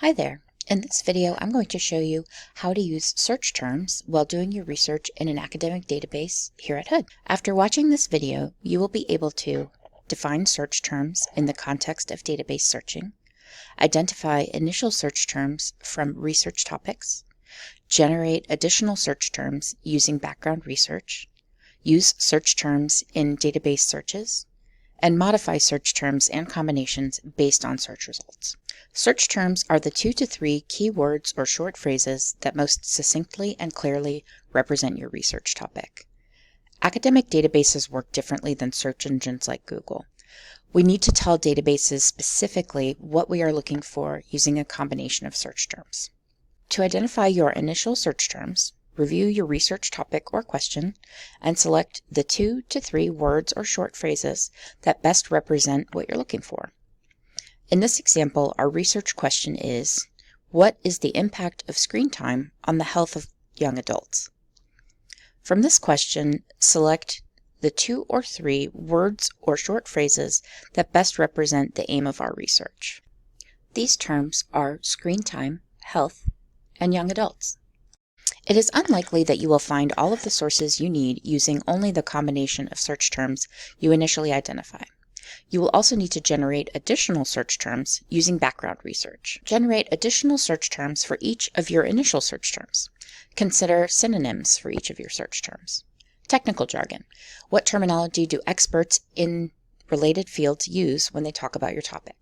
Hi there. In this video, I'm going to show you how to use search terms while doing your research in an academic database here at Hood. After watching this video, you will be able to define search terms in the context of database searching, identify initial search terms from research topics, generate additional search terms using background research, use search terms in database searches, and modify search terms and combinations based on search results. Search terms are the 2 to 3 key words or short phrases that most succinctly and clearly represent your research topic. Academic databases work differently than search engines like Google. We need to tell databases specifically what we are looking for using a combination of search terms. To identify your initial search terms, review your research topic or question and select the 2 to 3 words or short phrases that best represent what you're looking for. In this example, our research question is, what is the impact of screen time on the health of young adults? From this question, select the 2 or 3 words or short phrases that best represent the aim of our research. These terms are screen time, health, and young adults. It is unlikely that you will find all of the sources you need using only the combination of search terms you initially identify. You will also need to generate additional search terms using background research. Generate additional search terms for each of your initial search terms. Consider synonyms for each of your search terms. Technical jargon. What terminology do experts in related fields use when they talk about your topic?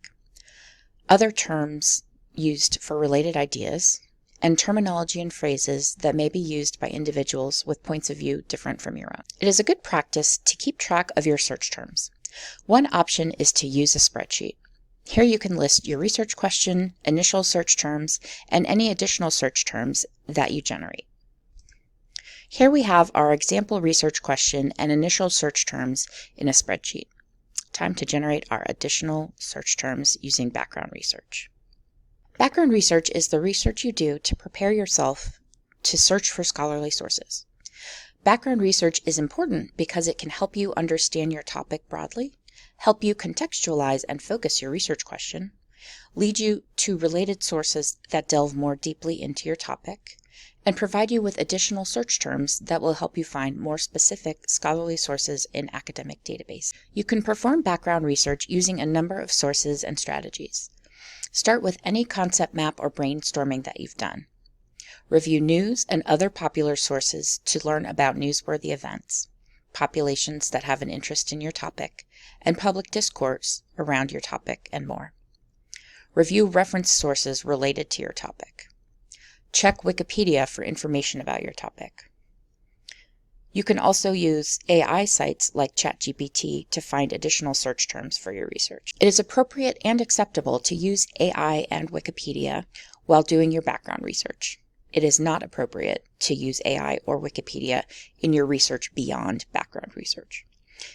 Other terms used for related ideas, and terminology and phrases that may be used by individuals with points of view different from your own. It is a good practice to keep track of your search terms. One option is to use a spreadsheet. Here you can list your research question, initial search terms, and any additional search terms that you generate. Here we have our example research question and initial search terms in a spreadsheet. Time to generate our additional search terms using background research. Background research is the research you do to prepare yourself to search for scholarly sources. Background research is important because it can help you understand your topic broadly, help you contextualize and focus your research question, lead you to related sources that delve more deeply into your topic, and provide you with additional search terms that will help you find more specific scholarly sources in academic databases. You can perform background research using a number of sources and strategies. Start with any concept map or brainstorming that you've done. Review news and other popular sources to learn about newsworthy events, populations that have an interest in your topic, and public discourse around your topic, and more. Review reference sources related to your topic. Check Wikipedia for information about your topic. You can also use AI sites like ChatGPT to find additional search terms for your research. It is appropriate and acceptable to use AI and Wikipedia while doing your background research. It is not appropriate to use AI or Wikipedia in your research beyond background research.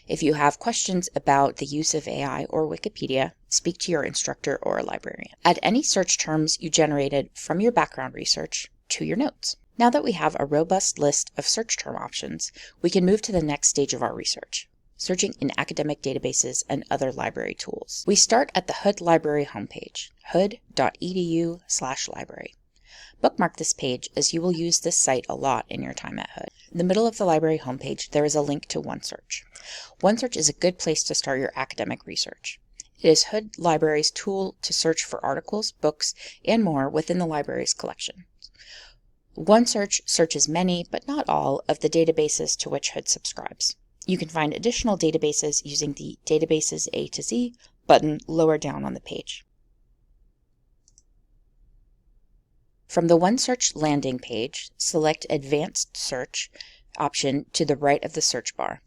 If you have questions about the use of AI or Wikipedia, speak to your instructor or a librarian. Add any search terms you generated from your background research to your notes. Now that we have a robust list of search term options, we can move to the next stage of our research, searching in academic databases and other library tools. We start at the Hood Library homepage, hood.edu/library. Bookmark this page as you will use this site a lot in your time at Hood. In the middle of the library homepage, there is a link to OneSearch. OneSearch is a good place to start your academic research. It is Hood Library's tool to search for articles, books, and more within the library's collection. OneSearch searches many, but not all, of the databases to which Hood subscribes. You can find additional databases using the Databases A to Z button lower down on the page. From the OneSearch landing page, select Advanced Search option to the right of the search bar.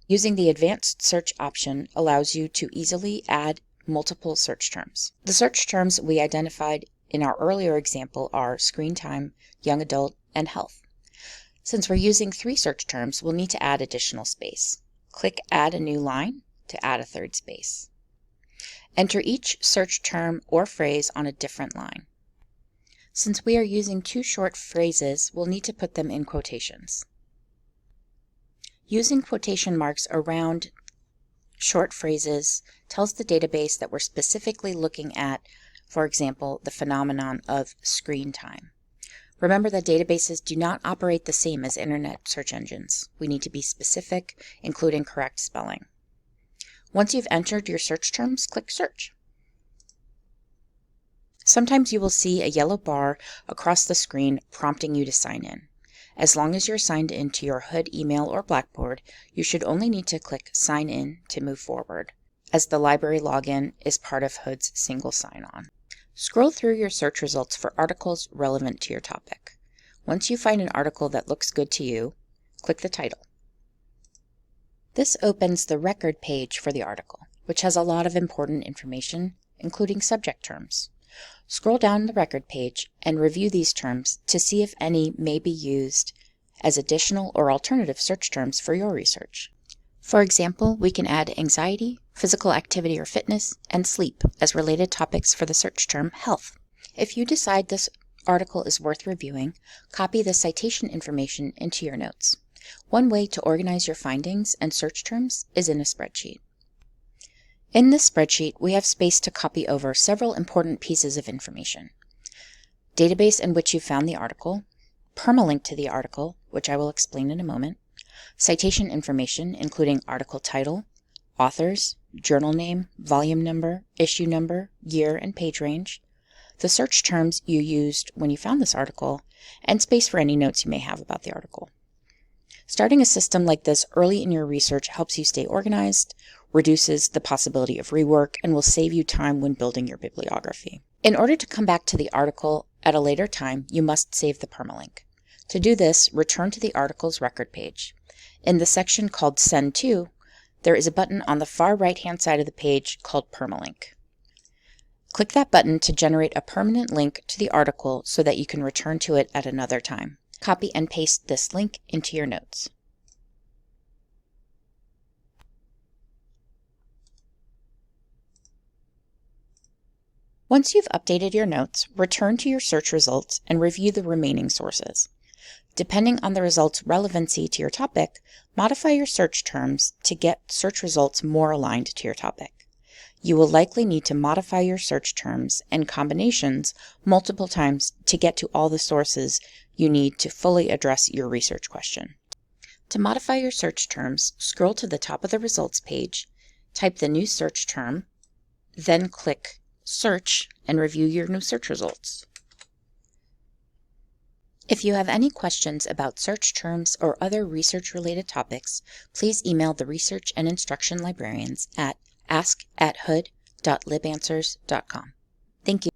Using the Advanced Search option allows you to easily add multiple search terms. The search terms we identified in our earlier example are screen time, young adult, and health. Since we're using 3 search terms, we'll need to add additional space. Click Add a New Line to add a 3rd space. Enter each search term or phrase on a different line. Since we are using 2 short phrases, we'll need to put them in quotations. Using quotation marks around short phrases tells the database that we're specifically looking at for example, the phenomenon of screen time. Remember that databases do not operate the same as internet search engines. We need to be specific, including correct spelling. Once you've entered your search terms, click Search. Sometimes you will see a yellow bar across the screen prompting you to sign in. As long as you're signed in to your Hood email or Blackboard, you should only need to click Sign In to move forward, as the library login is part of Hood's single sign-on. Scroll through your search results for articles relevant to your topic. Once you find an article that looks good to you, click the title. This opens the record page for the article, which has a lot of important information, including subject terms. Scroll down the record page and review these terms to see if any may be used as additional or alternative search terms for your research. For example, we can add anxiety, physical activity or fitness, and sleep as related topics for the search term health. If you decide this article is worth reviewing, copy the citation information into your notes. One way to organize your findings and search terms is in a spreadsheet. In this spreadsheet, we have space to copy over several important pieces of information: database in which you found the article, permalink to the article, which I will explain in a moment, citation information including article title, authors, journal name, volume number, issue number, year, and page range, the search terms you used when you found this article, and space for any notes you may have about the article. Starting a system like this early in your research helps you stay organized, reduces the possibility of rework, and will save you time when building your bibliography. In order to come back to the article at a later time, you must save the permalink. To do this, return to the article's record page. In the section called Send To, there is a button on the far right-hand side of the page called Permalink. Click that button to generate a permanent link to the article so that you can return to it at another time. Copy and paste this link into your notes. Once you've updated your notes, return to your search results and review the remaining sources. Depending on the result's relevancy to your topic, modify your search terms to get search results more aligned to your topic. You will likely need to modify your search terms and combinations multiple times to get to all the sources you need to fully address your research question. To modify your search terms, scroll to the top of the results page, type the new search term, then click Search and review your new search results. If you have any questions about search terms or other research-related topics, please email the Research and Instruction Librarians at ask@hood.libanswers.com. Thank you.